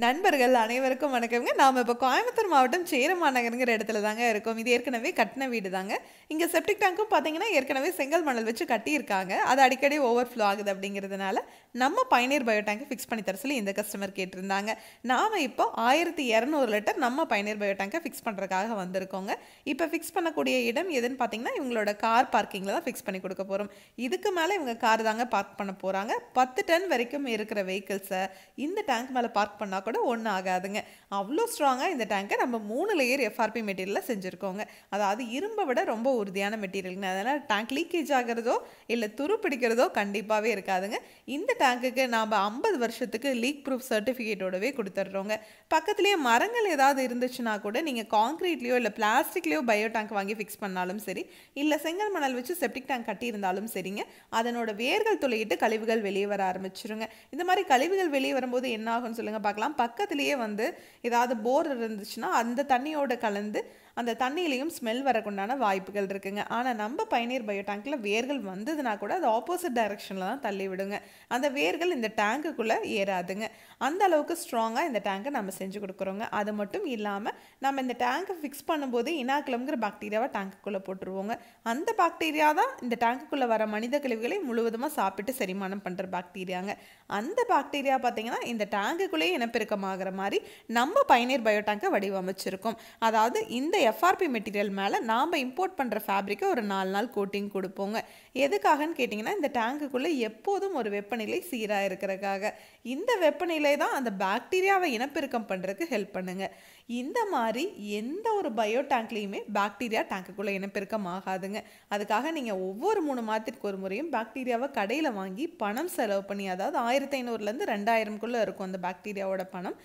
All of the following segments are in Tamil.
நண்பர்கள் அனைவருக்கும் வணக்கம்ங்க. நாம இப்போ கோயம்புத்தூர் மாவட்டம் சேரமா நகருங்கிற இடத்துல தாங்க இருக்கோம். இது ஏற்கனவே கட்டின வீடு தாங்க. இங்க செப்டிக் டேங்க்கும் பார்த்தீங்கன்னா, ஏற்கனவே செங்கல் மணல் வச்சு கட்டியிருக்காங்க. அது அடிக்கடி ஓவர்ஃப்ளோ ஆகுது அப்படிங்கிறதுனால, நம்ம பயனீர் பயோ டேங்க் ஃபிக்ஸ் பண்ணி தர சொல்லி இந்த கஸ்டமர் கேட்டிருந்தாங்க. நாம இப்போ 1200 லிட்டர் நம்ம பயனீர் பயோ டேங்கை ஃபிக்ஸ் பண்ணுறதுக்காக வந்திருக்கோங்க. இப்போ ஃபிக்ஸ் பண்ணக்கூடிய இடம் எதுன்னு பார்த்தீங்கன்னா, இவங்களோட கார் பார்க்கிங்கில் தான் ஃபிக்ஸ் பண்ணி கொடுக்க போகிறோம். இதுக்கு மேலே இவங்க கார் தாங்க பார்க் பண்ண போகிறாங்க. 10 டன் வரைக்கும் இருக்கிற வெஹிக்கிள்ஸை இந்த டேங்க் மேலே பார்க் பண்ணால் கூட ஒன்றும் ஆகாதுங்க. அவ்வளோ ஸ்ட்ராங்காக இந்த டேங்கை நம்ம 3 லேயர் எஃப்ஆர்பி மெட்டீரியலில் செஞ்சுருக்கோங்க. அதாவது இரும்பை விட ரொம்ப உறுதியான மெட்டீரியலுங்க. அதனால் டேங்க் லீக்கேஜ் ஆகிறதோ இல்லை துரு பிடிக்கிறதோ கண்டிப்பாகவே இருக்காதுங்க. இந்த டேங்குக்கு நாம் 50 வருஷத்துக்கு லீக் ப்ரூஃப் சர்டிஃபிகேட்டோடவே கொடுத்துட்றோங்க. பக்கத்துலேயே மரங்கள் ஏதாவது இருந்துச்சுன்னா கூட நீங்கள் காங்க்ரீட்லேயோ இல்லை பிளாஸ்டிக்லேயோ பயோ டேங்க் வாங்கி ஃபிக்ஸ் பண்ணாலும் சரி, இல்லை செங்கல் மணல் வச்சு செப்டிக் டேங்க் கட்டியிருந்தாலும் சரிங்க, அதனோட வேர்கள் துளையிட்டு கழிவுகள் வெளியே வர ஆரம்பிச்சிருங்க. இந்த மாதிரி கழிவுகள் வெளியே வரும்போது என்ன ஆகும்னு சொல்லுங்கள் பார்க்கலாம். பக்கத்துலேயே ஏதாவது போர் இருந்துச்சுன்னா அந்த தண்ணியோட கலந்து அந்த தண்ணியிலையும் ஸ்மெல் வரக்குண்டான வாய்ப்புகள் இருக்குங்க. ஆனால் நம்ம பயனீர் பயோ டேங்க்கில் வேர்கள் வந்ததுன்னா கூட அது ஆப்போசிட் டைரக்ஷனில் தான் தள்ளி விடுங்க. அந்த வேர்கள் இந்த டேங்குக்குள்ளே ஏறாதுங்க. அந்த அளவுக்கு ஸ்ட்ராங்காக இந்த டேங்கை நம்ம செஞ்சு கொடுக்குறோங்க. அது மட்டும் இல்லாமல் நம்ம இந்த டேங்கை ஃபிக்ஸ் பண்ணும்போது இனாக்குலம்ங்கிற பாக்டீரியாவை டேங்குக்குள்ளே போட்டுருவோங்க. அந்த பாக்டீரியா தான் இந்த டேங்குக்குள்ளே வர மனித கழிவுகளை முழுவதுமாக சாப்பிட்டு செரிமானம் பண்ணுற பாக்டீரியாங்க. அந்த பாக்டீரியா பார்த்தீங்கன்னா இந்த டேங்குக்குள்ளேயே இனப்பெருக்கமாகிற மாதிரி நம்ம பயனீர் பயோ டேங்கை வடிவமைச்சிருக்கோம். அதாவது இந்த எஃப்ஆர்பி மெட்டீரியல் மேலே நாம் இம்போர்ட் பண்ணுற ஃபேப்ரிக்கை ஒரு 4 நாள் கோட்டிங் கொடுப்போங்க. எதுக்காகன்னு கேட்டிங்கன்னா, இந்த டேங்குக்குள்ளே எப்போதும் ஒரு வெப்பநிலை சீராக இருக்கிறதுக்காக. இந்த வெப்பநிலை தான் அந்த பாக்டீரியாவை இனப்பெருக்கம் பண்ணுறதுக்கு ஹெல்ப் பண்ணுங்க. இந்த மாதிரி எந்த ஒரு பயோ டேங்க்லேயுமே பாக்டீரியா டேங்குக்குள்ளே இனப்பெருக்கம் ஆகாதுங்க. அதுக்காக நீங்கள் ஒவ்வொரு 3 மாதத்துக்கு ஒரு முறையும் பாக்டீரியாவை கடையில் வாங்கி பணம் செலவு பண்ணி, அதாவது 1500லேருந்து 2000க்குள்ளே இருக்கும் அந்த பாக்டீரியாவோட பணம்.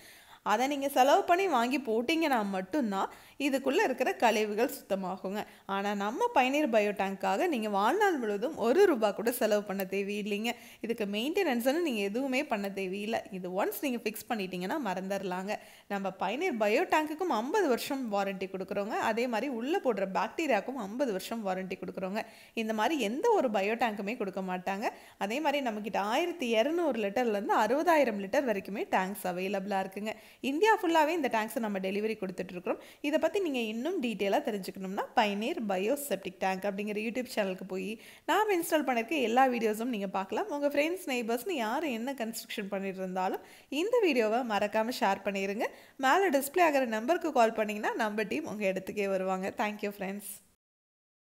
அதை நீங்கள் செலவு பண்ணி வாங்கி போட்டிங்கன்னா மட்டும்தான் இதுக்குள்ளே இருக்கிற கழிவுகள் சுத்தமாகுங்க. ஆனால் நம்ம பயனீர் பயோ டேங்க்காக நீங்கள் வாழ்நாள் முழுவதும் ₹1 கூட செலவு பண்ண தேவையில்லைங்க. இதுக்கு மெயின்டெனன்ஸ்னு நீங்கள் எதுவுமே பண்ண தேவையில்லை. இது ஒன்ஸ் நீங்கள் ஃபிக்ஸ் பண்ணிட்டீங்கன்னா மறந்துடலாங்க. நம்ம பயனீர் பயோ டேங்க்குக்கும் 50 வருஷம் வாரண்ட்டி கொடுக்குறோங்க. அதே மாதிரி உள்ளே போடுற பாக்டீரியாவுக்கும் 50 வருஷம் வாரண்ட்டி கொடுக்குறோங்க. இந்த மாதிரி எந்த ஒரு பயோ டேங்க்குமே கொடுக்க மாட்டாங்க. அதே மாதிரி நம்மக்கிட்ட 1200 லிட்டர்லேருந்து 60,000 லிட்டர் வரைக்குமே டேங்க்ஸ் அவைலபிளாக இருக்குங்க. இந்தியா ஃபுல்லாகவே இந்த டேங்க்ஸை நம்ம டெலிவரி கொடுத்துட்ருக்குறோம். இதை பற்றி நீங்கள் இன்னும் டீட்டெயிலாக தெரிஞ்சுக்கணும்னா பயனீர் பயோ செப்டிக் டேங்க் அப்படிங்கிற யூடியூப் சேனலுக்கு போய் நாம் இன்ஸ்டால் பண்ணியிருக்க எல்லா வீடியோஸும் நீங்கள் பார்க்கலாம். உங்கள் ஃப்ரெண்ட்ஸ் நெய்பர்ஸ்னு யார் என்ன கன்ஸ்ட்ரக்ஷன் பண்ணிட்டு இருந்தாலும் இந்த வீடியோவை மறக்காமல் ஷேர் பண்ணிடுங்க. மேலே டிஸ்பிளே ஆகிற நம்பருக்கு கால் பண்ணிங்கன்னா நம்ம டீம் உங்கள் இடத்துக்கே வருவாங்க. Thank you friends.